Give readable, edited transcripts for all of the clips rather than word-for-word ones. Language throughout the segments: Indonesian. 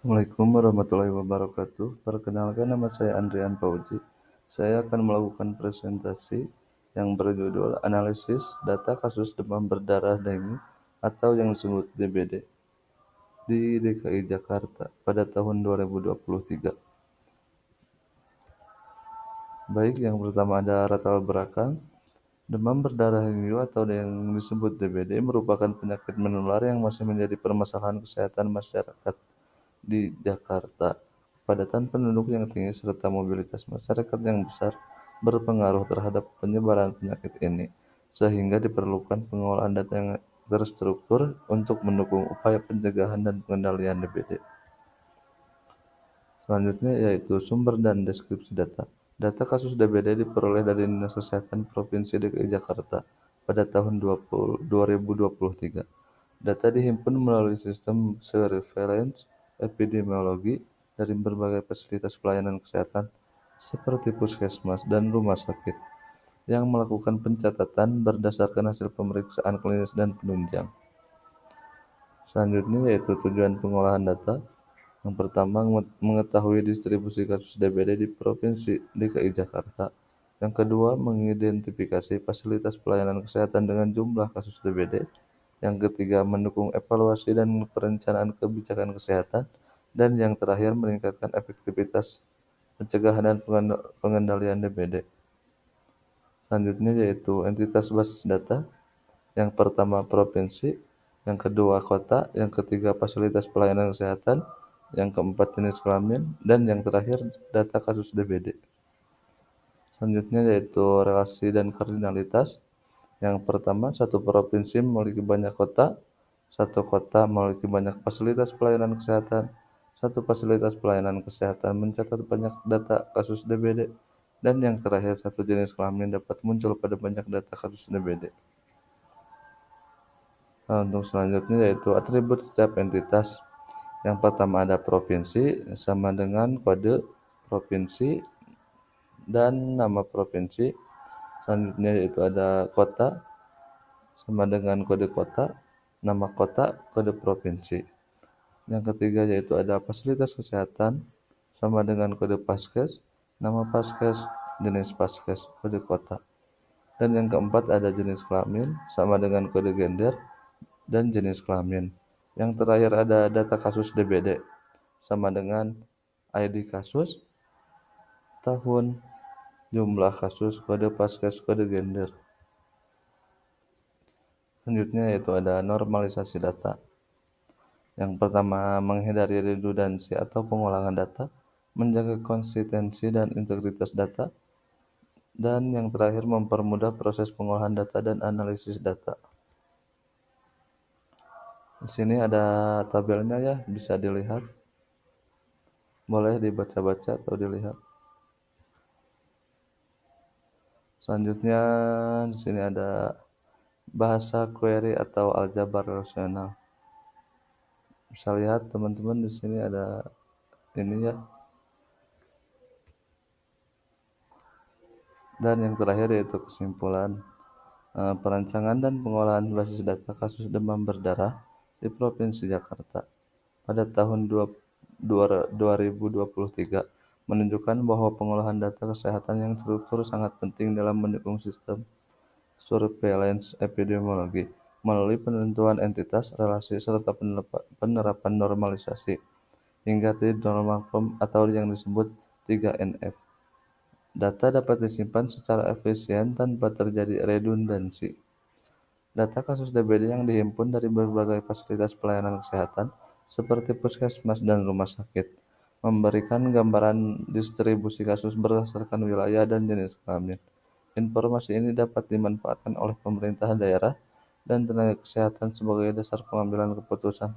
Assalamualaikum warahmatullahi wabarakatuh. Perkenalkan, nama saya Andrian Fauzi. Saya akan melakukan presentasi yang berjudul Analisis Data Kasus Demam Berdarah Dengue atau yang disebut DBD di DKI Jakarta pada tahun 2023. Baik, yang pertama ada latar belakang. Demam berdarah dengue atau yang disebut DBD merupakan penyakit menular yang masih menjadi permasalahan kesehatan masyarakat di Jakarta. Padatan penduduk yang tinggi serta mobilitas masyarakat yang besar berpengaruh terhadap penyebaran penyakit ini, sehingga diperlukan pengolahan data yang terstruktur untuk mendukung upaya pencegahan dan pengendalian DBD. Selanjutnya yaitu sumber dan deskripsi data. Data kasus DBD diperoleh dari Dinas Kesehatan Provinsi DKI Jakarta pada tahun 2023. Data dihimpun melalui sistem surveillance epidemiologi dari berbagai fasilitas pelayanan kesehatan seperti puskesmas dan rumah sakit yang melakukan pencatatan berdasarkan hasil pemeriksaan klinis dan penunjang. Selanjutnya yaitu tujuan pengolahan data. Yang pertama, mengetahui distribusi kasus DBD di Provinsi DKI Jakarta. Yang kedua, mengidentifikasi fasilitas pelayanan kesehatan dengan jumlah kasus DBD. Yang ketiga, mendukung evaluasi dan perencanaan kebijakan kesehatan. Dan yang terakhir, meningkatkan efektivitas pencegahan dan pengendalian DBD. Selanjutnya yaitu entitas basis data. Yang pertama, provinsi. Yang kedua, kota. Yang ketiga, fasilitas pelayanan kesehatan. Yang keempat, jenis kelamin. Dan yang terakhir, data kasus DBD. Selanjutnya yaitu relasi dan kardinalitas. Yang pertama, satu provinsi memiliki banyak kota. Satu kota memiliki banyak fasilitas pelayanan kesehatan. Satu fasilitas pelayanan kesehatan mencatat banyak data kasus DBD. Dan yang terakhir, satu jenis kelamin dapat muncul pada banyak data kasus DBD. Nah, untuk selanjutnya yaitu atribut setiap entitas. Yang pertama ada provinsi sama dengan kode provinsi dan nama provinsi. Selanjutnya yaitu ada kota sama dengan kode kota, nama kota, kode provinsi. Yang ketiga yaitu ada fasilitas kesehatan sama dengan kode paskes, nama paskes, jenis paskes, kode kota. Dan yang keempat ada jenis kelamin sama dengan kode gender dan jenis kelamin. Yang terakhir ada data kasus DBD sama dengan ID kasus, tahun, jumlah kasus, kode paskes, kode gender. Selanjutnya yaitu ada normalisasi data. Yang pertama, menghindari redundansi atau pengulangan data, menjaga konsistensi dan integritas data, dan yang terakhir mempermudah proses pengolahan data dan analisis data. Di sini ada tabelnya ya, bisa dilihat. Boleh dibaca-baca atau dilihat. Selanjutnya di sini ada bahasa query atau aljabar relasional. Bisa lihat teman-teman di sini ada ini ya. Dan yang terakhir yaitu kesimpulan perancangan dan pengolahan basis data kasus demam berdarah di Provinsi Jakarta pada tahun 2023 menunjukkan bahwa pengolahan data kesehatan yang terstruktur sangat penting dalam mendukung sistem surveillance epidemiologi melalui penentuan entitas, relasi, serta penerapan normalisasi hingga titik normal form atau yang disebut 3NF. Data dapat disimpan secara efisien tanpa terjadi redundansi. Data kasus DBD yang dihimpun dari berbagai fasilitas pelayanan kesehatan seperti puskesmas dan rumah sakit memberikan gambaran distribusi kasus berdasarkan wilayah dan jenis kelamin. Informasi ini dapat dimanfaatkan oleh pemerintah daerah dan tenaga kesehatan sebagai dasar pengambilan keputusan,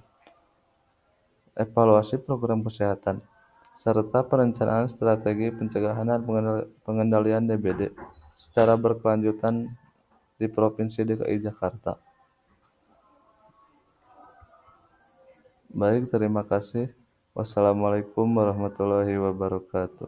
evaluasi program kesehatan, serta perencanaan strategi pencegahan dan pengendalian DBD secara berkelanjutan di Provinsi DKI Jakarta. Baik, terima kasih. Wassalamualaikum warahmatullahi wabarakatuh.